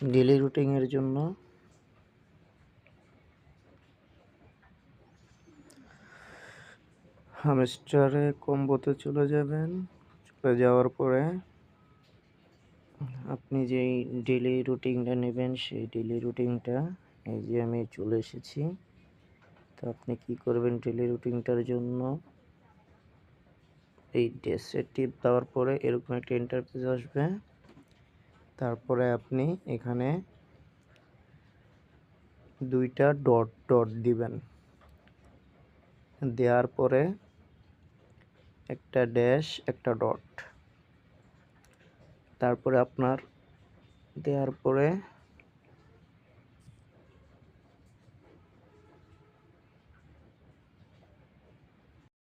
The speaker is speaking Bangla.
ডেইলি রুটিনের জন্য হামস্টারে কম্বোতে চলে যাবেন। চলে যাওয়ার পরে আপনি যেই ডেইলি রুটিনটা নেবেন সেই ডেইলি রুটিনটা এই যে আমি চলে এসেছি। তো আপনি কি করবেন, ডেইলি রুটিনটার জন্য এই ড্রেসে টিপ দেওয়ার পরে এরকম একটা ইন্টারফেস আসবে। তারপরে আপনি এখানে দুইটা ডট ডট দিবেন। দেওয়ার পরে একটা ড্যাশ একটা ডট, তারপরে আপনার দেওয়ার পরে